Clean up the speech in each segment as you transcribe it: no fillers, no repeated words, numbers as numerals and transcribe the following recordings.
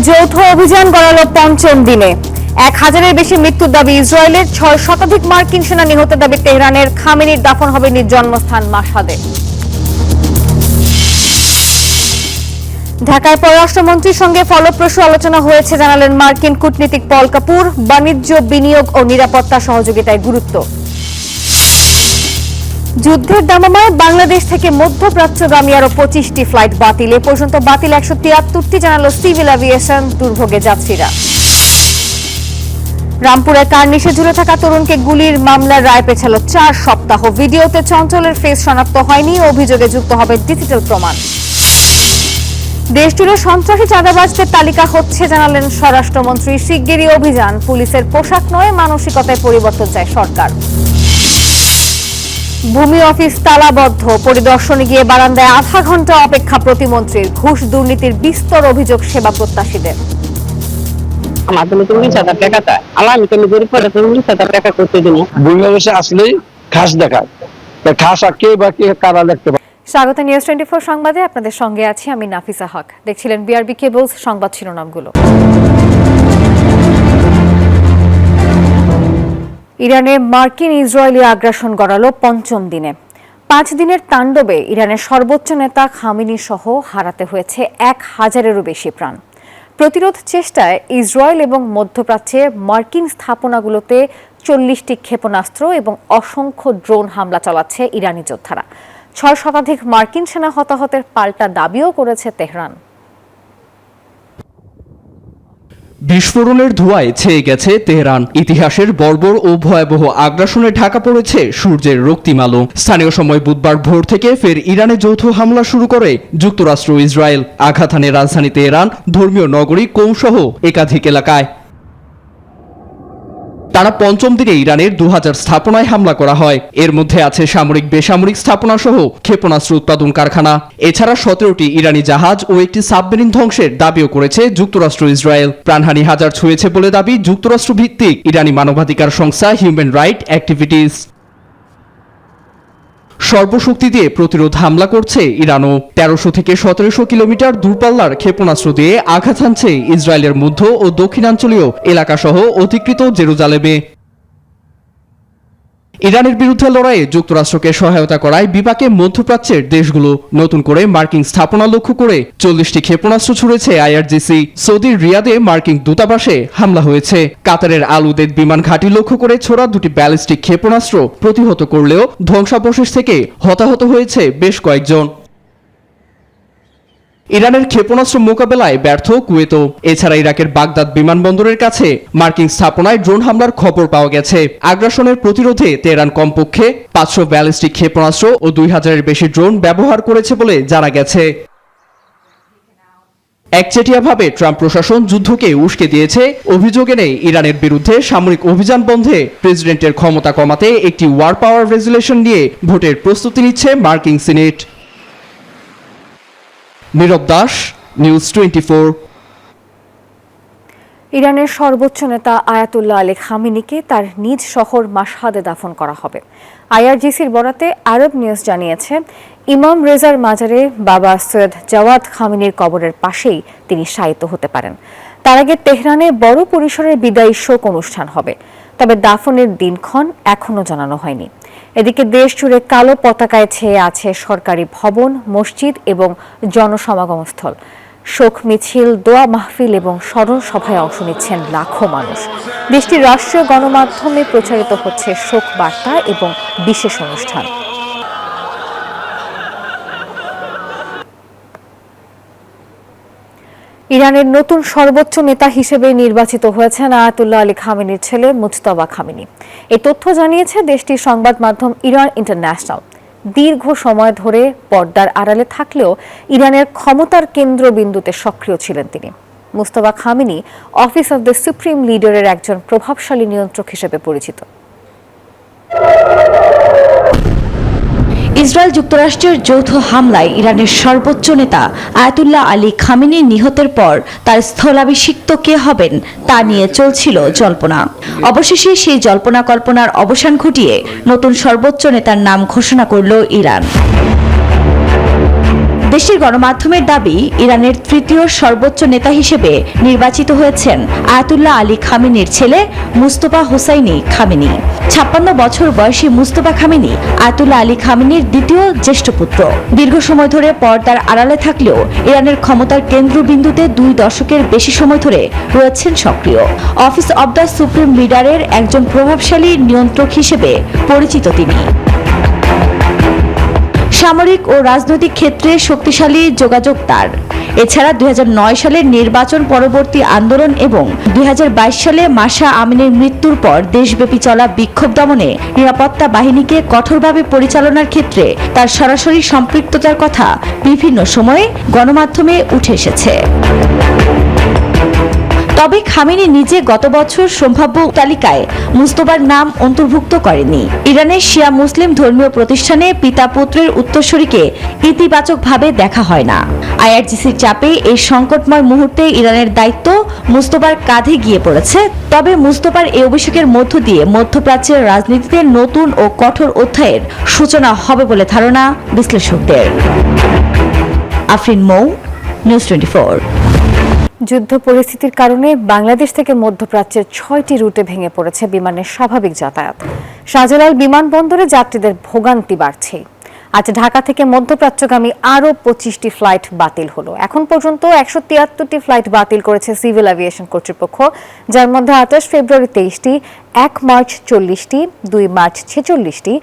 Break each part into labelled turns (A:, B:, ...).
A: যৌথ অভিযান গড়ালো পঞ্চম দিনে 1000-এর বেশি মৃত্যুর দাবি ইসরায়েলের। 6 শতাধিক মার্কিন সেনা নিহতের দাবি তেহরানের। খামেনির দাফন হবে নিজ জন্মস্থান মাশহাদে। ঢাকায় পররাষ্ট্রমন্ত্রীর সঙ্গে ফলপ্রসূ আলোচনা হয়েছে জানালেন মার্কিন কূটনীতিক পল কাপুর। বাণিজ্য, বিনিয়োগ ও নিরাপত্তা সহযোগিতায় গুরুত্ব। যুদ্ধের দামামায় বাংলাদেশ থেকে মধ্যপ্রাচ্যগামী আরো 25টি ফ্লাইট বাতিল। এ পর্যন্ত বাতিল 173টি, জানালো সিভিল এভিয়েশন। দুর্ভোগে যাত্রীরা। রামপুরে কার্নিশে ঝুলে থাকা তরুণকে গুলির মামলার রায় পেছালো 4 সপ্তাহ। ভিডিওতে চঞ্চলের ফেস শনাক্ত হয়নি। অভিযোগে যুক্ত হবে ডিজিটাল প্রমাণ। দেশজুড়ে সন্ত্রাসী চাঁদাবাজদের তালিকা হচ্ছে জানালেন স্বরাষ্ট্রমন্ত্রী। শিগগিরই অভিযান। পুলিশের পোশাক নয়, মানসিকতায় পরিবর্তন চায় সরকার। ভূমি অফিস তালাবদ্ধ। পরিদর্শনে গিয়ে বারান্দায় আধা ঘন্টা অপেক্ষা প্রতিমন্ত্রীর। ঘুষ দুর্নীতির বিস্তর অভিযোগ সেবা প্রত্যাশীদের।
B: আমাদের তো 19,000 টাকা চায়। আমি তো গরিব করে 19,000 টাকা করতে দিব।
C: ভূমি অফিসে আসলেই খাস দেখায়। খাস আর কে বা কে কারা দেখতে পায়।
A: স্বাগত নিউজ 24 সংবাদে আপনাদের সঙ্গে আছি আমি নাফিসা হক। দেখছিলেন বিআরবি কেবলস সংবাদ শিরোনামগুলো। ইরানে মার্কিন ইসরায়েলি আগ্রাসন গড়ালো পঞ্চম দিনে। 5 দিনের তাণ্ডবে ইরানের সর্বোচ্চ নেতা খামেনি সহ হারাতে হয়েছে 1000-এরও বেশি প্রাণ। প্রতিরোধ চেষ্টায় ইসরায়েল এবং মধ্যপ্রাচ্যে মার্কিন স্থাপনাগুলোতে 40টি ক্ষেপণাস্ত্র এবং অসংখ্য ড্রোন হামলা চালাচ্ছে ইরানি যোদ্ধারা। 6 শতাধিক মার্কিন সেনা হতাহতের পাল্টা দাবিও করেছে তেহরান।
D: বিস্ফোরণের ধোঁয়ায় ছেয়ে গেছে তেহরান। ইতিহাসের বর্বর ও ভয়াবহ আগ্রাসনে ঢাকা পড়েছে সূর্যের রক্তিম আলো। স্থানীয় সময় বুধবার ভোর থেকে ফের ইরানে যৌথ হামলা শুরু করে যুক্তরাষ্ট্র ও ইসরায়েল। আঘাত হানে রাজধানী তেহরান, ধর্মীয় নগরী কোম সহ একাধিক এলাকায়। টানা পঞ্চম দিনে ইরানের 2000 স্থাপনায় হামলা করা হয়। এর মধ্যে আছে সামরিক, বেসামরিক স্থাপনা সহ ক্ষেপণাস্ত্র উৎপাদন কারখানা। এছাড়া 17টি ইরানি জাহাজ ও একটি সাবমেরিন ধ্বংসের দাবিও করেছে যুক্তরাষ্ট্র ইসরায়েল। প্রাণহানি হাজার ছুঁয়েছে বলে দাবি যুক্তরাষ্ট্র ভিত্তিক ইরানি মানবাধিকার সংস্থা হিউম্যান রাইট অ্যাক্টিভিটিস। সর্বশক্তি দিয়ে প্রতিরোধ হামলা করছে ইরানও। 1300 থেকে 1700 কিলোমিটার দূরপাল্লার ক্ষেপণাস্ত্র দিয়ে আঘাত হানছে ইসরায়েলের মধ্য ও দক্ষিণাঞ্চলীয় এলাকাসহ অধিকৃত জেরুজালেমে। ইরানের বিরুদ্ধে লড়াইয়ে যুক্তরাষ্ট্রকে সহায়তা করায় বিপাকে মধ্যপ্রাচ্যের দেশগুলো। নতুন করে মার্কিন স্থাপনা লক্ষ্য করে 40টি ক্ষেপণাস্ত্র ছুড়েছে আইআরজিসি। সৌদির রিয়াদে মার্কিন দূতাবাসে হামলা হয়েছে। কাতারের আল উদেদ বিমান ঘাঁটি লক্ষ্য করে ছোড়া 2টি ব্যালিস্টিক ক্ষেপণাস্ত্র প্রতিহত করলেও ধ্বংসাবশেষ থেকে হতাহত হয়েছে বেশ কয়েকজন। ইরানের ক্ষেপণাস্ত্র মোকাবেলায় ব্যর্থ কুয়েতও। এছাড়া ইরাকের বাগদাদ বিমানবন্দরের কাছে মার্কিন স্থাপনায় ড্রোন হামলার খবর পাওয়া গেছে। আগ্রাসনের প্রতিরোধে তেহরান কমপক্ষে 500 ব্যালিস্টিক ক্ষেপণাস্ত্র ও 2000-এর বেশি ড্রোন ব্যবহার করেছে বলে জানা গেছে। একচেটিয়াভাবে ট্রাম্প প্রশাসন যুদ্ধকে উস্কে দিয়েছে অভিযোগ এনে ইরানের বিরুদ্ধে সামরিক অভিযান বন্ধে প্রেসিডেন্টের ক্ষমতা কমাতে একটি ওয়ার পাওয়ার রেজুলেশন নিয়ে ভোটের প্রস্তুতি নিচ্ছে মার্কিন সিনেট। নীরব দাস, নিউজ 24।
A: ইরানের সর্বোচ্চ নেতা আয়াতুল্লাহ আলী খামেনিকে তার নিজ শহর মাশহাদে দাফন করা হবে। আইআরজিসির বরাতে আরব নিউজ জানিয়েছে, ইমাম রেজার মাজারে বাবা সৈয়দ জাওয়াদ খামেনির কবরের পাশেই তিনি শায়িত হতে পারেন। তার আগে তেহরানে বড় পরিসরের বিদায়ী শোক অনুষ্ঠান হবে, তবে দাফনের দিনক্ষণ এখনো জানানো হয়নি। এদিকে দেশ জুড়ে কালো পতাকায় ছেয়ে আছে সরকারি ভবন, মসজিদ এবং জনসমাগমস্থল। শোক মিছিল, দোয়া মাহফিল এবং স্মরণ সভায় অংশ নিচ্ছেন লাখো মানুষ। দেশটির রাষ্ট্রীয় গণমাধ্যমে প্রচারিত হচ্ছে শোক বার্তা এবং বিশেষ অনুষ্ঠান। ইরানের নতুন সর্বোচ্চ নেতা হিসেবে নির্বাচিত হয়েছেন আয়াতুল্লাহ আলী খামেনির ছেলে মুজতবা খামেনি। এই তথ্য জানিয়েছে দেশটির সংবাদ মাধ্যম ইরান ইন্টারন্যাশনাল। দীর্ঘ সময় ধরে পর্দার আড়ালে থাকলেও ইরানের ক্ষমতার কেন্দ্রবিন্দুতে সক্রিয় ছিলেন তিনি। Mojtaba Khamenei office of the supreme লিডারের একজন প্রভাবশালী নিয়ন্ত্রক হিসেবে পরিচিত।
E: ইসরায়েল যুক্তরাষ্ট্রের যৌথ হামলায় ইরানের সর্বোচ্চ নেতা আয়াতুল্লাহ আলী খামেনি নিহতের পর তার স্থলাভিষিক্ত কে হবেন তা নিয়ে চলছিল জল্পনা। অবশেষে সেই জল্পনা কল্পনার অবসান ঘটিয়ে নতুন সর্বোচ্চ নেতার নাম ঘোষণা করল ইরান। দেশের গণমাধ্যমের দাবি, ইরানের তৃতীয় সর্বোচ্চ নেতা হিসেবে নির্বাচিত হয়েছেন আয়াতুল্লাহ আলী খামেনির ছেলে মুস্তফা হোসাইনি খামেনি। 56 বছর বয়সী মুস্তফা খামেনি আয়াতুল্লাহ আলী খামেনির দ্বিতীয় জ্যেষ্ঠ পুত্র। দীর্ঘ সময় ধরে পর্দার আড়ালে থাকলেও ইরানের ক্ষমতার কেন্দ্রবিন্দুতে 2 দশকের বেশি সময় ধরে রয়েছেন সক্রিয়। অফিস অব দ্য সুপ্রিম লিডারের একজন প্রভাবশালী নিয়ন্ত্রক হিসেবে পরিচিত তিনি। সামরিক ও রাজনৈতিক ক্ষেত্রে শক্তিশালী যোগাযোগ তার। এছাড়া 2009 সালের নির্বাচন পরবর্তী আন্দোলন এবং 2022 সালে মাসা আমিনের মৃত্যুর পর দেশব্যাপী চলা বিক্ষোভ দমনে নিরাপত্তা বাহিনীকে কঠোরভাবে পরিচালনার ক্ষেত্রে তার সরাসরি সম্পৃক্ততার কথা বিভিন্ন সময়ে গণমাধ্যমে উঠে এসেছে। তবে খামেনি নিজে গত বছর সম্ভাব্য তালিকায় মুস্তফার নাম অন্তর্ভুক্ত করেনি। ইরানের শিয়া মুসলিম ধর্মীয় প্রতিষ্ঠানে পিতা পুত্রের উত্তরসূরিকে ইতিবাচকভাবে দেখা হয় না। আইআরজিসির চাপে এই সংকটময় মুহূর্তে ইরানের দায়িত্ব মুস্তফার কাঁধে গিয়ে পড়েছে। তবে মুস্তফার এই অভিষেকের মধ্য দিয়ে মধ্যপ্রাচ্যের রাজনীতিতে নতুন ও কঠোর অধ্যায়ের সূচনা হবে বলে ধারণা বিশ্লেষকদের। আফরিন মৌ, নিউজ 24।
A: যুদ্ধ পরিস্থিতির কারণে বাংলাদেশ থেকে মধ্যপ্রাচ্যের 6টি রুটে ভেঙে পড়েছে বিমানের স্বাভাবিক যাতায়াত। শাহজালাল বিমানবন্দরে যাত্রীদের ভোগান্তি বাড়ছে। আজ ঢাকা থেকে মধ্যপ্রাচ্যগামী আরও 25টি ফ্লাইট বাতিল হলো। এখন পর্যন্ত 173টি ফ্লাইট বাতিল করেছে সিভিল এভিয়েশন কর্তৃপক্ষ, যার মধ্যে 28 ফেব্রুয়ারি 23টি, 1 মার্চ 40টি, 2 মার্চ 46টি,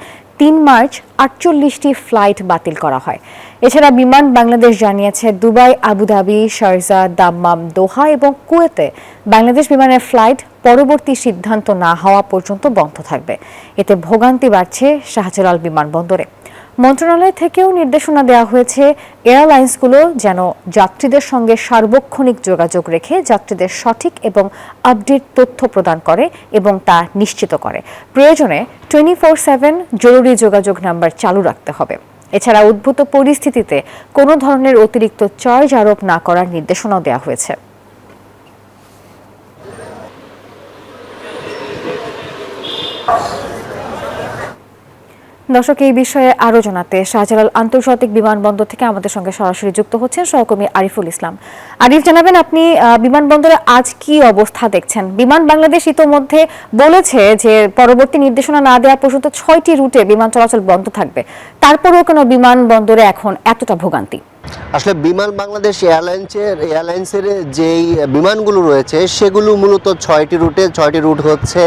A: 3 মার্চ 48টি ফ্লাইট বাতিল করা হয়। এছাড়া বিমান বাংলাদেশ জানিয়েছে দুবাই, আবুধাবি, শারজা, দাম্মাম, দোহা এবং কুয়েতে বাংলাদেশ বিমানের ফ্লাইট পরবর্তী সিদ্ধান্ত না হওয়া পর্যন্ত বন্ধ থাকবে। এতে ভোগান্তি বাড়ছে শাহজালাল বিমানবন্দরে। মন্ত্রণালয় থেকেও নির্দেশনা দেওয়া হয়েছে এয়ারলাইন্সগুলো যেন যাত্রীদের সঙ্গে সার্বক্ষণিক যোগাযোগ রেখে যাত্রীদের সঠিক এবং আপডেট তথ্য প্রদান করে এবং তা নিশ্চিত করে। প্রয়োজনে 24/7 জরুরি যোগাযোগ নাম্বার চালু রাখতে হবে। এছাড়া উদ্ভূত পরিস্থিতিতে কোনো ধরনের অতিরিক্ত চার্জ আরোপ না করার নির্দেশনাও দেওয়া হয়েছে। দর্শক, এই বিষয়ে আরো জানাতে শাহজালাল আন্তর্জাতিক বিমানবন্দর থেকে আমাদের সঙ্গে সরাসরি যুক্ত হচ্ছেন সহকর্মী আরিফুল ইসলাম। আরিফ, জানাবেন আপনি বিমানবন্দরে আজ কি অবস্থা দেখছেন? বিমান বাংলাদেশ ইতোমধ্যে বলেছে যে পরবর্তী নির্দেশনা না দেওয়া পর্যন্ত 6টি রুটে বিমান চলাচল বন্ধ থাকবে, তারপরেও কেন বিমানবন্দরে এখন এতটা ভোগান্তি?
F: আসলে বিমান বাংলাদেশ এয়ারলাইন্সের যেই বিমানগুলো রয়েছে সেগুলো মূলত 6টি রুটে। 6টি রুট হচ্ছে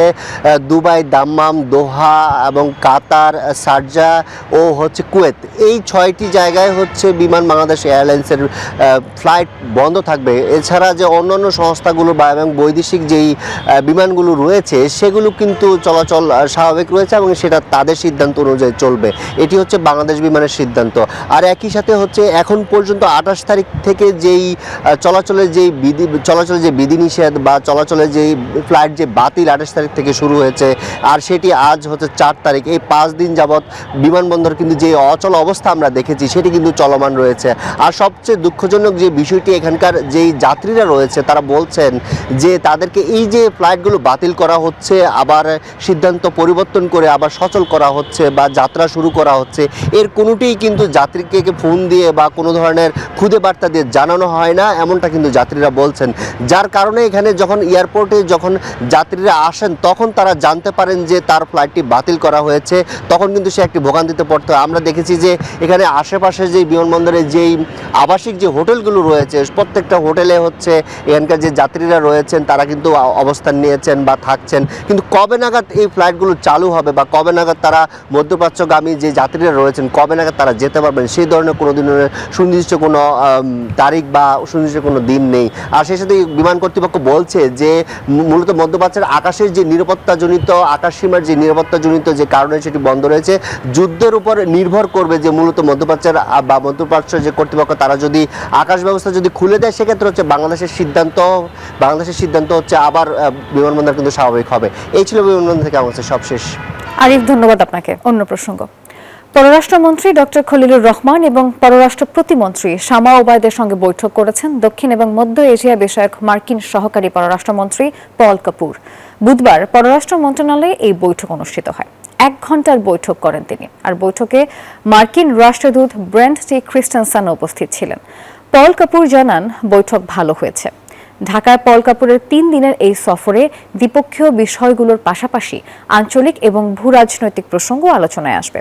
F: দুবাই, দাম্মাম, দোহা এবং কাতার, শারজা ও হচ্ছে কুয়েত। এই 6টি জায়গায় হচ্ছে বিমান বাংলাদেশ এয়ারলাইন্সের ফ্লাইট বন্ধ থাকবে। এছাড়া যে অন্যান্য সংস্থাগুলো বা এবং বৈদেশিক যেই বিমানগুলো রয়েছে সেগুলো কিন্তু চলাচল স্বাভাবিক রয়েছে এবং সেটা তাদের সিদ্ধান্ত অনুযায়ী চলবে। এটি হচ্ছে বাংলাদেশ বিমানের সিদ্ধান্ত। আর একই সাথে হচ্ছে এখন পর্যন্ত 28 তারিখ থেকে যেই চলাচলের যে বিধিনিষেধ বা চলাচলের যেই ফ্লাইট যে বাতিল 28 তারিখ থেকে শুরু হয়েছে, আর সেটি আজ হচ্ছে 4 তারিখ। এই 5 দিন যাবৎ বিমানবন্দর কিন্তু যে অচল অবস্থা আমরা দেখেছি সেটি কিন্তু চলমান রয়েছে। আর সবচেয়ে দুঃখজনক যে বিষয়টি, এখানকার যেই যাত্রীরা রয়েছে তারা বলছেন যে তাদেরকে এই যে ফ্লাইটগুলো বাতিল করা হচ্ছে, আবার সিদ্ধান্ত পরিবর্তন করে আবার সচল করা হচ্ছে বা যাত্রা শুরু করা হচ্ছে, এর কোনোটিই কিন্তু যাত্রীকে ফোন দিয়ে বা কোনো ধরনের খুদে বার্তা দিয়ে জানানো হয় না, এমনটা কিন্তু যাত্রীরা বলছেন। যার কারণে এখানে যখন এয়ারপোর্টে যখন যাত্রীরা আসেন তখন তারা জানতে পারেন যে তার ফ্লাইটটি বাতিল করা হয়েছে, তখন কিন্তু সে একটি ভোগান্তিতে পড়তে হয়। আমরা দেখেছি যে এখানে আশেপাশে যে বিমানবন্দরে যেই আবাসিক যে হোটেলগুলো রয়েছে, প্রত্যেকটা হোটেলে হচ্ছে এখানকার যে যাত্রীরা রয়েছেন তারা কিন্তু অবস্থান নিয়েছেন বা থাকছেন। কিন্তু কবে নাগাদ এই ফ্লাইটগুলো চালু হবে বা কবে নাগাদ তারা মধ্যপ্রাচ্যগামী যে যাত্রীরা রয়েছেন কবে নাগাদ তারা যেতে পারবেন, সেই ধরনের কোনো দিনের সুনির্দিষ্ট কোনো তারিখ বা সুনির্দিষ্ট কোনো দিন নেই। আর সেই সাথে বিমান কর্তৃপক্ষ বলছে যে মূলত মধ্যপ্রাচ্যের আকাশের যে নিরাপত্তাজনিত আকাশসীমার যে নিরাপত্তাজনিত যে কারণে সেটি বন্ধ রয়েছে, যুদ্ধের উপর নির্ভর করবে যে মূলত মধ্যপ্রাচ্যের বা মধ্যপ্রাচ্য যে কর্তৃপক্ষ তারা যদি আকাশ ব্যবস্থা যদি খুলে দেয় সেক্ষেত্রে হচ্ছে বাংলাদেশের সিদ্ধান্ত হচ্ছে আবার বিমানবন্দর কিন্তু স্বাভাবিক হবে। এই ছিল বিমানবন্দর থেকে আমার সব শেষ।
A: আরিফ, ধন্যবাদ আপনাকে। অন্য প্রসঙ্গ, পররাষ্ট্রমন্ত্রী ডক্টর খলিলুর রহমান এবং পররাষ্ট্র প্রতিমন্ত্রী শামা ওবায়দের সঙ্গে বৈঠক করেছেন দক্ষিণ এবং মধ্য এশিয়া বিষয়ক মার্কিন সহকারী পররাষ্ট্রমন্ত্রী পল কাপুর। বুধবার পররাষ্ট্র মন্ত্রণালয়ে এই বৈঠক অনুষ্ঠিত হয়। 1 ঘন্টার বৈঠক করেন তিনি। আর বৈঠকে মার্কিন রাষ্ট্রদূত ব্রেন্ট টি ক্রিস্টেনসন উপস্থিত ছিলেন। পল কাপুর জানান, বৈঠক ভালো হয়েছে। ঢাকায় পল কাপুরের 3 দিনের এই সফরে দ্বিপক্ষীয় বিষয়গুলোর পাশাপাশি আঞ্চলিক এবং ভূরাজনৈতিক প্রসঙ্গ আলোচনায় আসবে।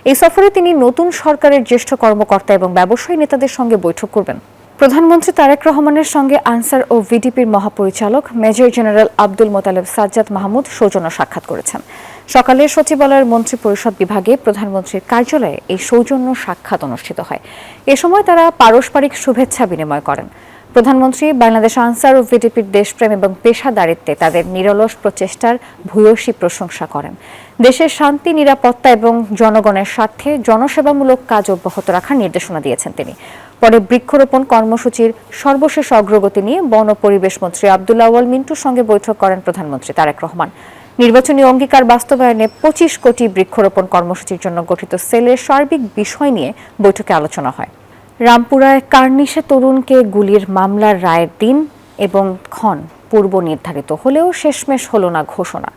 A: এই সফরে তিনি নতুন সরকারের জ্যেষ্ঠ কর্মকর্তা এবং ব্যবসায়ী নেতাদের সঙ্গে বৈঠক করবেন। প্রধানমন্ত্রী তারেক রহমানের সঙ্গে আনসার ও ভিডিপির মহাপরিচালক মেজর জেনারেল আব্দুল মোতালেব সাজ্জাদ মাহমুদ সৌজন্য সাক্ষাৎ করেছেন। সকালে সচিবালয়ের মন্ত্রিপরিষদ বিভাগে প্রধানমন্ত্রীর কার্যালয়ে এই সৌজন্য সাক্ষাৎ অনুষ্ঠিত হয়। এ সময় তারা পারস্পরিক শুভেচ্ছা বিনিময় করেন। প্রধানমন্ত্রী বাংলাদেশ আনসার ও ভিডিপির দেশপ্রেম এবং পেশাদারিত্বে তাদের নিরলস প্রচেষ্টার ভূয়সী প্রশংসা করেন। দেশের শান্তি, নিরাপত্তা এবং জনগণের স্বার্থে জনসেবামূলক কাজ অব্যাহত রাখার নির্দেশনা দিয়েছেন তিনি। পরে বৃক্ষরোপণ কর্মসূচির সর্বশেষ অগ্রগতি নিয়ে বন ও পরিবেশ মন্ত্রী আব্দুল আউয়াল মিন্টুর সঙ্গে বৈঠক করেন প্রধানমন্ত্রী তারেক রহমান। নির্বাচনী অঙ্গীকার বাস্তবায়নে 25 কোটি বৃক্ষরোপণ কর্মসূচির জন্য গঠিত সেলের সার্বিক বিষয় নিয়ে বৈঠকে আলোচনা হয়। রামপুরায় কার্নিশে তরুণকে গুলির মামলার রায়ের দিন এবং ক্ষণ পূর্ব নির্ধারিত হলেও শেষমেশ হল না ঘোষণা।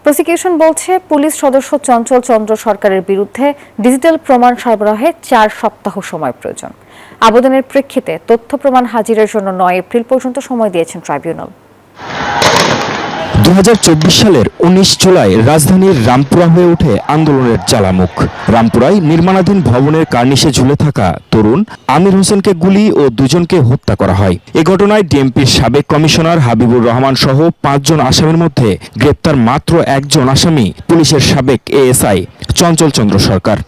A: প্রসিকিউশন বলছে, পুলিশ সদস্য চঞ্চল চন্দ্র সরকারের বিরুদ্ধে ডিজিটাল প্রমাণ সরবরাহে 4 সপ্তাহ সময় প্রয়োজন। আবেদনের প্রেক্ষিতে তথ্য প্রমাণ হাজিরের জন্য 9 এপ্রিল পর্যন্ত সময় দিয়েছেন ট্রাইব্যুনাল।
G: 2024 সালের 19 জুলাই রাজধানীর রামপুরা হয়ে ওঠে আন্দোলনের জ্বালামুখ। রামপুরায় নির্মাণাধীন ভবনের কার্নিশে ঝুলে থাকা তরুণ আমির হোসেনকে গুলি ও 2 জনকে হত্যা করা হয়। এ ঘটনায় ডিএমপির সাবেক কমিশনার হাবিবুর রহমান সহ 5 জন আসামির মধ্যে গ্রেপ্তার মাত্র 1 জন আসামি, পুলিশের সাবেক এএসআই চঞ্চল চন্দ্র সরকার।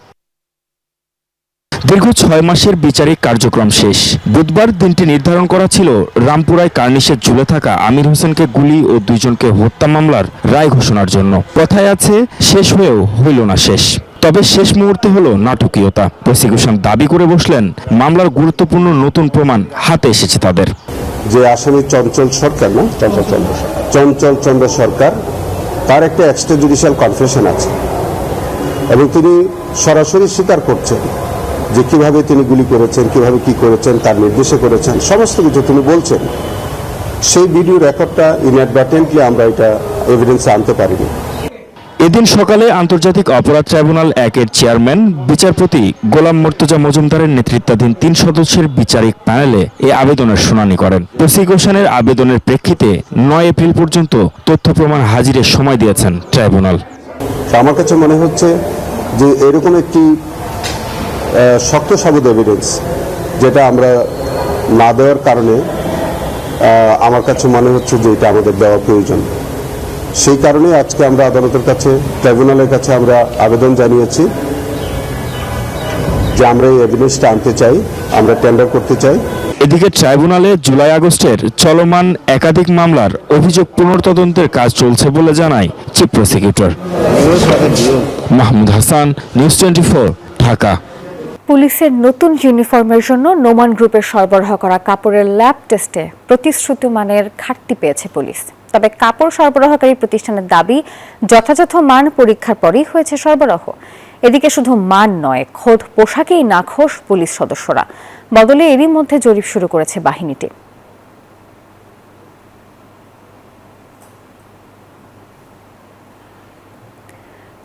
G: দীর্ঘ 6 মাসের বিচারিক কার্যক্রম শেষ। বুধবার দিনটি নির্ধারণ করা ছিল রামপুরায় কার্নিশে ঝুলে থাকা আমির হোসেনকে গুলি ও 2 জনকে হত্যা মামলার রায় ঘোষণার জন্য। কথায় আছে, শেষ হয়েও হইল না শেষ। তবে শেষ মুহূর্তে হলো নাটকীয়তা। প্রসিকিউশন দাবি করে বসলেন, মামলার গুরুত্বপূর্ণ নতুন প্রমাণ হাতে এসেছে তাদের।
H: যে আসামি চঞ্চল সরকার, না চঞ্চল চন্দ্র সরকার, তার একটা এক্সট্রা জুডিশিয়াল কনফেশন আছে এবং তিনি সরাসরি স্বীকার করছেন যে কিভাবে তিনি গুলি করেছেন, কিভাবে কি করেছেন, তার নির্দেশে করেছেন, সমস্ত কিছু তিনি বলছেন। সেই ভিডিও রেকর্ডটা ইনঅ্যাডভার্টেন্টলি আমরা এটা এভিডেন্সে আনতে পারিনি।
G: এদিন সকালে আন্তর্জাতিক অপরাধ ট্রাইব্যুনাল 1-এর চেয়ারম্যান বিচারপতি গোলাম মর্তুজা মজুমদারের নেতৃত্বাধীন 3 সদস্যের বিচারিক প্যানেলে এই আবেদনের শুনানি করেন। প্রসিকিউশনের আবেদনের প্রেক্ষিতে 9 এপ্রিল পর্যন্ত তথ্য প্রমাণ হাজিরের সময় দিয়েছেন ট্রাইব্যুনাল।
H: আমার কাছে মনে হচ্ছে যে এরকম একটি শক্ত সাবুত এভিডেন্স যেটা আমরা না দেওয়ার কারণে আমার কাছে মনে হচ্ছে যে এটা আমাদের দেওয়া প্রয়োজন। সেই কারণে আজকে আমরা আদালতের কাছে, ট্রাইব্যুনালের কাছে আমরা আবেদন জানিয়েছি যে আমরা এই এভিডেন্সটা আনতে চাই, আমরা টেন্ডার করতে চাই।
G: এদিকে ট্রাইব্যুনালে জুলাই আগস্টের চলমান একাধিক মামলার অভিযোগ পুনর্তদন্তের কাজ চলছে বলে জানায় chief prosecutor Mahmud Hasan, news 24, Dhaka.
A: পুলিশের নতুন ইউনিফর্মের জন্য নোমান গ্রুপের সরবরাহ করা কাপড়ের ল্যাব টেস্টে প্রতিশ্রুত মানের ঘাটতি পেয়েছে পুলিশ। তবে কাপড় সরবরাহকারী প্রতিষ্ঠানের দাবি, যথাযথ মান পরীক্ষার পরেই হয়েছে সরবরাহ। এদিকে শুধু মান নয়, খোদ পোশাকেই নাখোশ পুলিশ সদস্যরা। বদলে এরই মধ্যে জরিপ শুরু করেছে বাহিনীটি।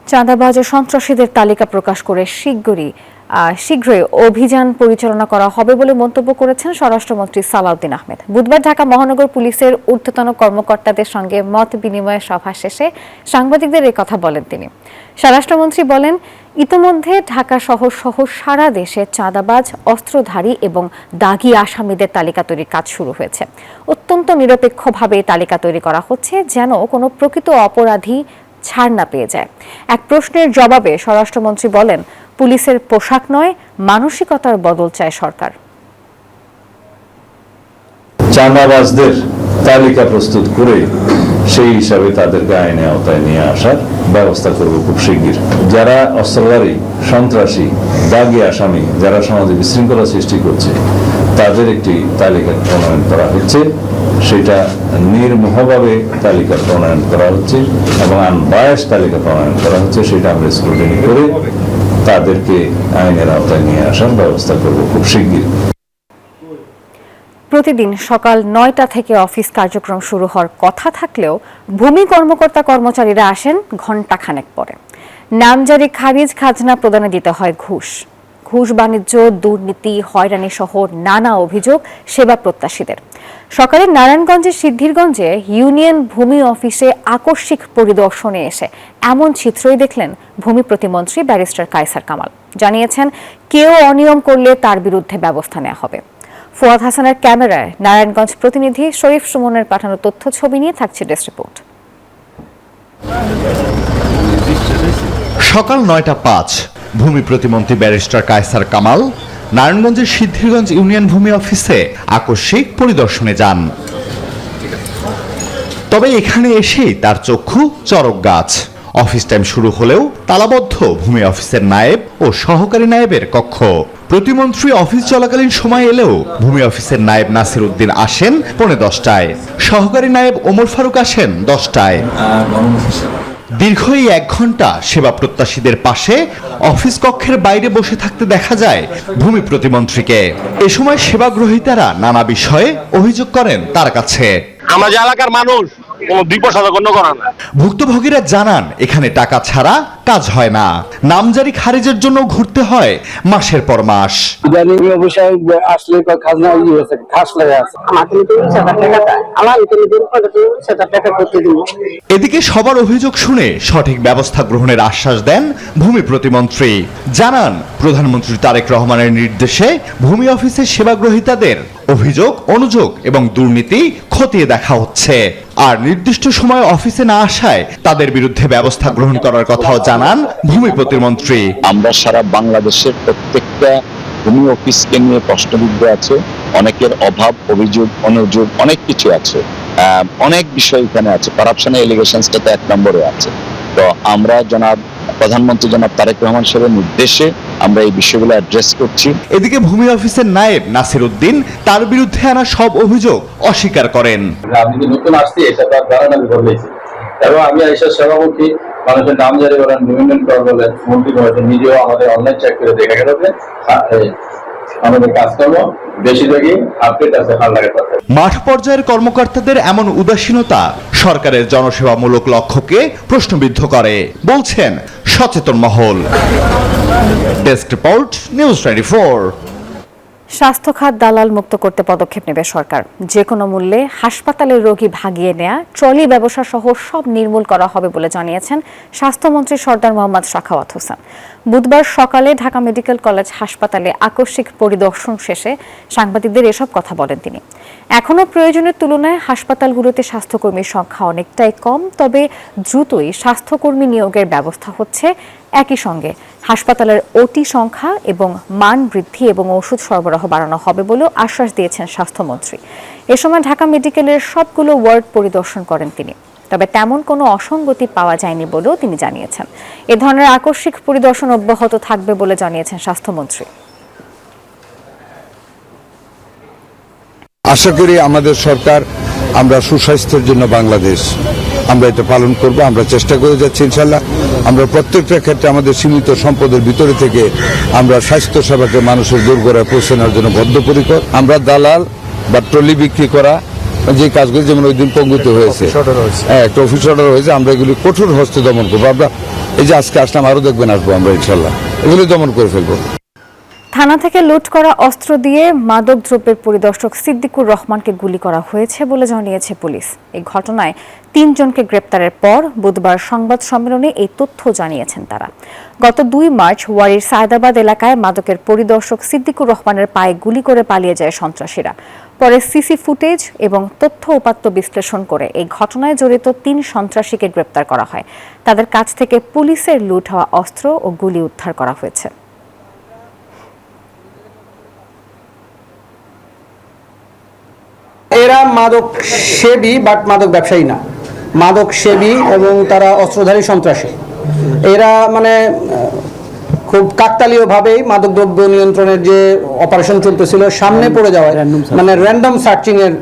A: চাঁদাবাজ ও সন্ত্রাসীদের তালিকা প্রকাশ করে শীঘ্রই অভিযান পরিচালনা করা হবে বলে মন্তব্য করেছেন স্বরাষ্ট্রমন্ত্রী সালাউদ্দিন আহমেদ। বুধবার ঢাকা মহানগর পুলিশের ঊর্ধ্বতন কর্মকর্তাদের সঙ্গে মত বিনিময় সভা শেষে সাংবাদিকদের এই কথা বলেন তিনি। স্বরাষ্ট্রমন্ত্রী বলেন, ইতোমধ্যে ঢাকা শহর সহ সারা দেশে চাঁদাবাজ, অস্ত্রধারী এবং দাগী আসামিদের তালিকা তৈরির কাজ শুরু হয়েছে। অত্যন্ত নিরপেক্ষভাবে তালিকা তৈরি করা হচ্ছে, যেন কোনো প্রকৃত অপরাধী ছাড় না পেয়ে যায়। এক প্রশ্নের জবাবে স্বরাষ্ট্রমন্ত্রী বলেন, পুলিশের পোশাক নয়, মানসিকতার বদল চায় সরকার।
I: চাঁদাবাজদের তালিকা প্রস্তুত করে সেই হিসাবে তাদেরকে আইনের আওতায় নিয়ে আসার ব্যবস্থা করব খুব শিগগির। যারা অস্ত্রধারী, সন্ত্রাসী, দাগী আসামি, যারা সমাজে বিশৃঙ্খলা সৃষ্টি করছে, তাদের একটি তালিকা প্রণয়ন করা হচ্ছে। সেটা নির্মোহভাবে তালিকা প্রণয়ন করা হচ্ছে এবং আনবায়াস তালিকা প্রণয়ন করা হচ্ছে। সেটা আমরা স্ক্রুটিনি করে তাদেরকে আইনের আওতায় নিয়ে আসার ব্যবস্থা করব খুব শিগগির।
A: প্রতিদিন সকাল ৯টা থেকে অফিস কার্যক্রম শুরু হওয়ার কথা থাকলেও ভূমি কর্মকর্তা কর্মচারীরা আসেন ঘণ্টাখানেক পরে। নামজারি খারিজ, খাজনা প্রদানে দিতে হয় ঘুষ। ঘুষ বাণিজ্য, দুর্নীতি, হয়রানি সহ নানা অভিযোগ সেবা প্রত্যাশীদের। সকালে নারায়ণগঞ্জের সিদ্ধিরগঞ্জে ইউনিয়ন ভূমি অফিসে আকস্মিক পরিদর্শনে এসে এমন চিত্রই দেখলেন ভূমি প্রতিমন্ত্রী ব্যারিস্টার কায়সার কামাল। জানিয়েছেন, কেউ অনিয়ম করলে তার বিরুদ্ধে ব্যবস্থা নেওয়া হবে। ফুয়াদ হাসানের ক্যামেরায় নারায়ণগঞ্জ প্রতিনিধি শরীফ সুমনের পাঠানো তথ্য ছবি নিয়ে থাকছে ডেস্ক রিপোর্ট।
J: সকাল ৯টা ৫, ভূমি প্রতিমন্ত্রী ব্যারিস্টার কায়সার কামাল নারায়ণগঞ্জের সিদ্ধিরগঞ্জ ইউনিয়ন ভূমি অফিসে আকস্মিক পরিদর্শনে যান। তবে এখানে এসেই তার চক্ষু চরক গাছ। অফিস টাইম শুরু হলেও তালাবদ্ধ ভূমি অফিসের নায়েব ও সহকারী নায়েবের কক্ষ। প্রতিমন্ত্রী অফিস চলাকালীন সময় এলেও ভূমি অফিসের নায়েব নাসির উদ্দিন আসেন 10:45, সহকারী নায়েব ওমর ফারুক আসেন 10টায়। দীর্ঘ এই 1 ঘন্টা সেবা প্রত্যাশীদের পাশে অফিস কক্ষের বাইরে বসে থাকতে দেখা যায় ভূমি প্রতিমন্ত্রীকে। এ সময় সেবা গ্রহীতারা নানা বিষয়ে অভিযোগ করেন তার কাছে।
C: আমরা যে এলাকার মানুষ কোনো 2% গণ্য করা না।
J: ভুক্তভোগীরা জানান, এখানে টাকা ছাড়া কাজ হয় না। নামজারি খারিজের জন্য ঘুরতে হয় মাসের পর মাস।
C: আসলে খাজনা ঘাস লেগে আছে।
J: এদিকে সবার অভিযোগ শুনে সঠিক ব্যবস্থা গ্রহণের আশ্বাস দেন ভূমি প্রতিমন্ত্রী। জানান, প্রধানমন্ত্রী তারেক রহমানের নির্দেশে ভূমি অফিসের সেবা গ্রহীতাদের অভিযোগ, অনুযোগ এবং দুর্নীতি খতিয়ে দেখা হচ্ছে। আর নির্দিষ্ট সময় অফিসে না আসায় তাদের বিরুদ্ধে ব্যবস্থা গ্রহণ করার কথাও জানান ভূমি প্রতিমন্ত্রী।
K: আমরা সারা বাংলাদেশের প্রত্যেকটা ভূমি অফিসকে নিয়ে প্রশ্নবিদ্ধ আছে। অনেকের অভাব, অভিযোগ, অনুযোগ অনেক কিছু আছে। অনেক বিষয় এখানে আছে। কারাপশনের এলিগেশনসটা তো 1 নম্বরে আছে। তো আমরা প্রধানমন্ত্রী জনাব তারেক রহমান সাহেবের নির্দেশে আমরা এই বিষয়গুলো অ্যাড্রেস করছি।
J: এদিকে ভূমি অফিসের নায়েব নাসির উদ্দিন তার বিরুদ্ধে আনা সব অভিযোগ অস্বীকার করেন।
I: আমি যে নতুন আসছি এটা তার ধারণা আমি বলেছি, এবং আমি আইসার সেবামুখী মানুষের নাম জারি করেন, বিভিন্ন বলেন, মন্ত্রী করেছেন, নিজেও আমাদের অনলাইন চেক করে দেখা গেছে আমাদের কাজকর্ম বেশিরভাগই আপডেট আছে।
J: মাঠ পর্যায়ের কর্মকর্তাদের এমন উদাসীনতা সরকারের জনসেবামূলক লক্ষ্যকে প্রশ্নবিদ্ধ করে, বলছেন সচেতন মহল। Desk report, news 24।
A: স্বাস্থ্য খাত দালাল মুক্ত করতে পদক্ষেপ নেবে সরকার। যে কোনো মূল্যে হাসপাতালের রোগী ভাগিয়ে নেয়া, ট্রলি ব্যবসা সহ সব নির্মূল করা হবে বলে জানিয়েছেন স্বাস্থ্যমন্ত্রী সরদার মোহাম্মদ সাখাওয়াত হোসেন। বুধবার সকালে ঢাকা মেডিকেল কলেজ হাসপাতালে আকস্মিক পরিদর্শন শেষে সাংবাদিকদের এসব কথা বলেন তিনি। এখনও প্রয়োজনের তুলনায় হাসপাতালগুলোতে স্বাস্থ্যকর্মীর সংখ্যা অনেকটাই কম, তবে দ্রুতই স্বাস্থ্যকর্মী নিয়োগের ব্যবস্থা হচ্ছে। একই সঙ্গে হাসপাতালের ওটি সংখ্যা এবং মান বৃদ্ধি এবং ওষুধ সরবরাহ বাড়ানো হবে বলেও আশ্বাস দিয়েছেন স্বাস্থ্যমন্ত্রী। এ সময় ঢাকা মেডিকেলের সবগুলো ওয়ার্ড পরিদর্শন করেন তিনি। তবে তেমন কোনো অসঙ্গতি পাওয়া যায়নি বলেও তিনি জানিয়েছেন। এ ধরনের আকস্মিক পরিদর্শন অব্যাহত থাকবে বলে জানিয়েছেন স্বাস্থ্যমন্ত্রী।
H: আশা করি আমাদের সরকার, আমরা সুস্বাস্থ্যের জন্য বাংলাদেশ, আমরা এটা পালন করব। আমরা চেষ্টা করে যাচ্ছি ইনশাল্লাহ। আমরা প্রত্যেকটা ক্ষেত্রে আমাদের সীমিত সম্পদের ভিতরে থেকে আমরা স্বাস্থ্য সেবাকে মানুষের দোরগোড়ায় পৌঁছানোর জন্য বদ্ধপরিকর। আমরা দালাল বা ট্রলি বিক্রি করা যে কাজগুলি, যেমন ওই দিন পঙ্গুতে হয়েছে, একটা অফিস অর্ডার হয়েছে, আমরা এগুলি কঠোর হস্তে দমন করবো। আমরা এই যে আজকে আসলাম, আরো দেখবেন আসবো আমরা ইনশাল্লাহ, এগুলি দমন করে ফেলবো।
A: থানা থেকে লুট করা অস্ত্র দিয়ে মাদক দ্রব্যের পরিদর্শক সিদ্দিকুর রহমানকে গুলি করা হয়েছে বলে জানিয়েছে পুলিশ। এই ঘটনায় 3 জনকে গ্রেপ্তারের পর বুধবার সংবাদ সম্মেলনে এই তথ্য জানিয়েছেন তারা। গত 2 মার্চ ওয়ারির সায়দাবাদ এলাকায় মাদকের পরিদর্শক সিদ্দিকুর রহমানের পায়ে গুলি করে পালিয়ে যায় সন্ত্রাসীরা। পরে সিসি ফুটেজ এবং তথ্য উপাত্ত বিশ্লেষণ করে এই ঘটনায় জড়িত 3 সন্ত্রাসীকে গ্রেপ্তার করা হয়। তাদের কাছ থেকে পুলিশের লুট হওয়া অস্ত্র ও গুলি উদ্ধার করা হয়েছে।
L: এরা মাদক সেবী, বাট মাদক ব্যবসায়ী না, মাদক সেবী এবং তারা অস্ত্রধারী সন্ত্রাসী। এরা মানে খুব কাকতালীয়ভাবেই মাদকদ্রব্য নিয়ন্ত্রণের যে অপারেশন চলতেছিল সামনে পড়ে যাওয়ায়, মানে র্যান্ডম সার্চিং এর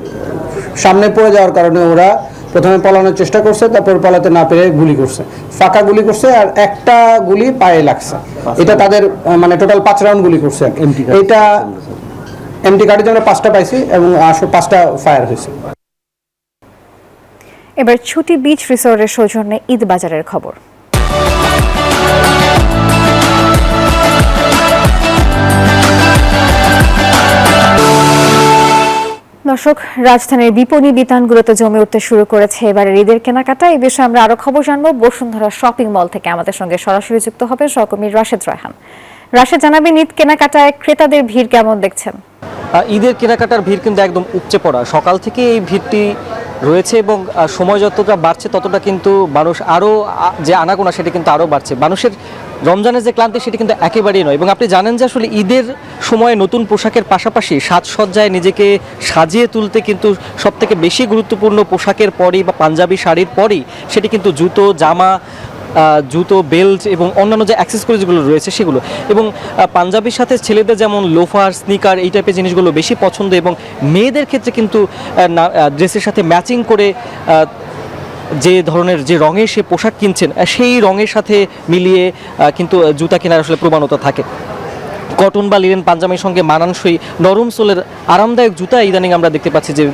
L: সামনে পড়ে যাওয়ার কারণে ওরা প্রথমে পলানোর চেষ্টা করছে, তারপর পালাতে না পেরে গুলি করছে, ফাঁকা গুলি করছে, আর একটা গুলি পায়ে লাগছে। এটা তাদের মানে টোটাল 5 রাউন্ড গুলি করছে। এটা এমটি কার্টুজ আমরা 5টা পাইছি এবং 5টা ফায়ার হয়েছে।
A: এবার ছুটি বিচ রিসোর্টের সৌজন্যে ঈদ বাজারের খবর। দর্শক, রাজধানীর বিপণী বিতানগুলোতে জমে উঠতে শুরু করেছে এবারের ঈদের কেনাকাটা। এই বিষয়ে আমরা আরো খবর জানবো বসুন্ধরা শপিং মল থেকে। আমাদের সঙ্গে সরাসরি যুক্ত হবে সহকর্মী রাশেদ রায়হান। রাশেদ, জানাবেন ঈদ কেনাকাটায় ক্রেতাদের ভিড় কেমন দেখছেন?
M: ঈদের কেনাকাটার ভিড় কিন্তু একদম উপচে পড়া। সকাল থেকে এই ভিড়টি রয়েছে এবং সময় যতটা বাড়ছে ততটা কিন্তু মানুষ আরও যে আনাগোনা সেটা কিন্তু আরও বাড়ছে। মানুষের রমজানের যে ক্লান্তি সেটি কিন্তু একেবারেই নয়। এবং আপনি জানেন যে আসলে ঈদের সময় নতুন পোশাকের পাশাপাশি সাজসজ্জায় নিজেকে সাজিয়ে তুলতে কিন্তু সবথেকে বেশি গুরুত্বপূর্ণ পোশাকের পরই বা পাঞ্জাবি শাড়ির পরই সেটি কিন্তু জুতো, জামা, জুতো, বেল্ট এবং অন্যান্য যে অ্যাক্সেসরিজগুলো রয়েছে সেগুলো। এবং পাঞ্জাবির সাথে ছেলেদের যেমন লোফার, স্নিকার এই টাইপের জিনিসগুলো বেশি পছন্দ। এবং মেয়েদের ক্ষেত্রে কিন্তু ড্রেসের সাথে ম্যাচিং করে যে ধরনের যে রঙের সে পোশাক কিনছেন সেই রঙের সাথে মিলিয়ে কিন্তু জুতা কেনার আসলে প্রবণতা থাকে। কটন বা লিনেন পাঞ্জাবির সঙ্গে মানানসই নরম সোলের আরামদায়ক জুতা ইদানিং আমরা দেখতে পাচ্ছি যে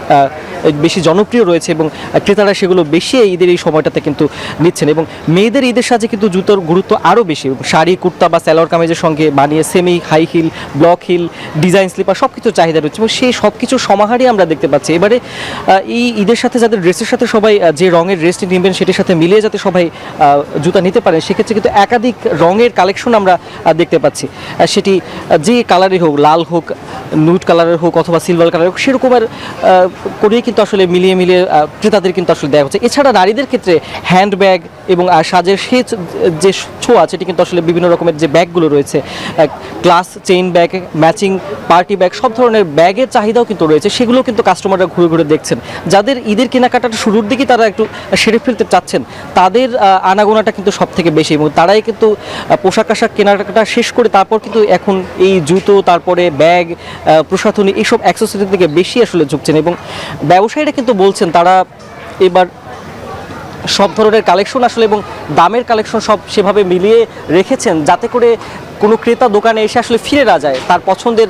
M: বেশি জনপ্রিয় রয়েছে এবং ক্রেতারা সেগুলো বেশি ঈদের এই সময়টাতে কিন্তু নিচ্ছেন। এবং মেয়েদের ঈদের সাজে কিন্তু জুতোর গুরুত্ব আরও বেশি। শাড়ি, কুর্তা বা সালোয়ার কামিজের সঙ্গে বানিয়ে semi high heel, block heel, design slipper সব কিছু চাহিদা রয়েছে এবং সেই সব কিছুর সমাহারই আমরা দেখতে পাচ্ছি। এবারে এই ঈদের সাথে যাদের ড্রেসের সাথে সবাই যে রঙের ড্রেসটি নেবেন সেটির সাথে মিলিয়ে যাতে সবাই জুতা নিতে পারেন সেক্ষেত্রে কিন্তু একাধিক রঙের কালেকশন আমরা দেখতে পাচ্ছি। সেটি যে কালারই হোক, লাল হোক, নুট কালারের হোক অথবা সিলভার কালারের হোক, সেরকমের করেই কিন্তু আসলে মিলিয়ে মিলিয়ে ক্রেতাদের কিন্তু আসলে দেওয়া হচ্ছে। এছাড়া নারীদের ক্ষেত্রে হ্যান্ডব্যাগ এবং সাজের সে যে ছোঁয়া সেটি কিন্তু আসলে বিভিন্ন রকমের যে ব্যাগগুলো রয়েছে, glass chain bag, matching party bag, সব ধরনের ব্যাগের চাহিদাও কিন্তু রয়েছে। সেগুলো কিন্তু কাস্টমাররা ঘুরে ঘুরে দেখছেন। যাদের ঈদের কেনাকাটার শুরুর দিকেই তারা একটু সেরে ফেলতে চাচ্ছেন তাদের আনাগোনাটা কিন্তু সব থেকে বেশি এবং তারাই কিন্তু পোশাক আশাক কেনাকাটা শেষ করে তারপর কিন্তু এখন এই জুতো, তারপরে ব্যাগ, প্রসাধনী এইসব অ্যাক্সেসরিজ থেকে বেশি আসলে ঝুঁকছেন। এবং ব্যবসায়ীরা কিন্তু বলছেন তারা এবার সব ধরনের কালেকশন আসলে এবং দামের কালেকশন সব সেভাবে মিলিয়ে রেখেছেন যাতে করে কোনো ক্রেতা দোকানে এসে আসলে ফিরে না যায়, তার পছন্দের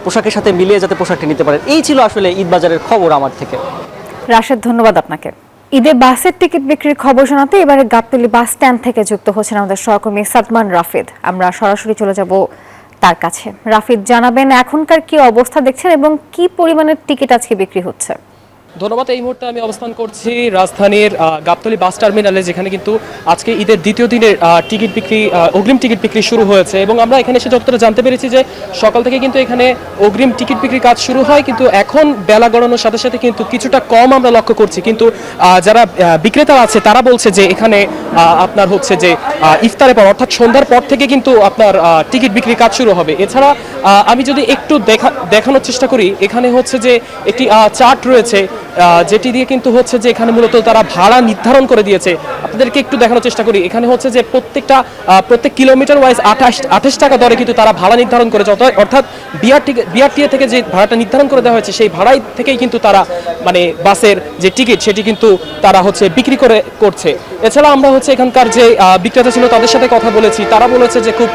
M: পোশাকের সাথে মিলিয়ে যাতে পোশাকটি নিতে পারেন। এই ছিল আসলে ঈদ বাজারের খবর আমার থেকে।
A: রাশেদ, ধন্যবাদ আপনাকে। ঈদে বাসের টিকিট বিক্রির খবর জানাতে এবারে গাবতলী বাস স্ট্যান্ড থেকে যুক্ত হচ্ছেন আমাদের সহকর্মী সাদমান রাফিদ। আমরা সরাসরি চলে যাব তার কাছে। রাফিদ, জানাবেন এখনকার কি অবস্থা দেখছেন এবং কি পরিমাণের টিকিট আজকে বিক্রি হচ্ছে?
N: ধন্যবাদ। এই মুহূর্তে আমি অবস্থান করছি রাজধানীর গাবতলী বাস টার্মিনালে, যেখানে কিন্তু আজকে ঈদের দ্বিতীয় দিনের টিকিট বিক্রি, অগ্রিম টিকিট বিক্রি শুরু হয়েছে। এবং আমরা এখানে এসে যতটা জানতে পেরেছি যে সকাল থেকে কিন্তু এখানে অগ্রিম টিকিট বিক্রির কাজ শুরু হয়, কিন্তু এখন বেলা গড়ানোর সাথে সাথে কিন্তু কিছুটা কম আমরা লক্ষ্য করছি। কিন্তু যারা বিক্রেতা আছে তারা বলছে যে এখানে আপনার হচ্ছে যে ইফতারের পর অর্থাৎ সন্ধ্যার পর থেকে কিন্তু আপনার টিকিট বিক্রির কাজ শুরু হবে। এছাড়া আমি যদি একটু দেখানোর চেষ্টা করি, এখানে হচ্ছে যে একটি চার্ট রয়েছে যেটি দিয়ে কিন্তু হচ্ছে যে এখানে মূলত তারা ভাড়া নির্ধারণ করে দিয়েছে। আপনাদেরকে একটু দেখানোর চেষ্টা করি। এখানে হচ্ছে যে প্রত্যেক কিলোমিটার ওয়াইজ 28 টাকা দরে কিন্তু তারা ভাড়া নির্ধারণ করেছে। অর্থাৎ বিআরটিএ থেকে যে ভাড়াটা নির্ধারণ করে দেওয়া হয়েছে সেই ভাড়াই থেকেই কিন্তু তারা মানে বাসের যে টিকিট সেটি কিন্তু তারা হচ্ছে বিক্রি করছে। এছাড়া আমরা হচ্ছে এখানকার যে বিক্রেতা ছিল তাদের সাথে কথা বলেছি, তারা বলেছে যে খুব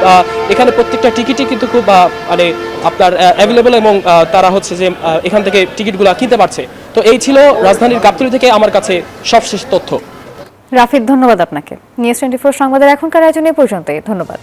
N: এখানে প্রত্যেকটা টিকিটই কিন্তু খুব মানে আপনার অ্যাভেলেবল এবং তারা হচ্ছে যে এখান থেকে টিকিটগুলো কিনতে পারছে। তো এই ছিল রাজধানীর গাবতলী থেকে আমার কাছে সবশেষ তথ্য।
A: রাফিদ, ধন্যবাদ আপনাকে। নিউজ 24 সংবাদের এখনকার আয়োজনে পর্যন্তই। ধন্যবাদ।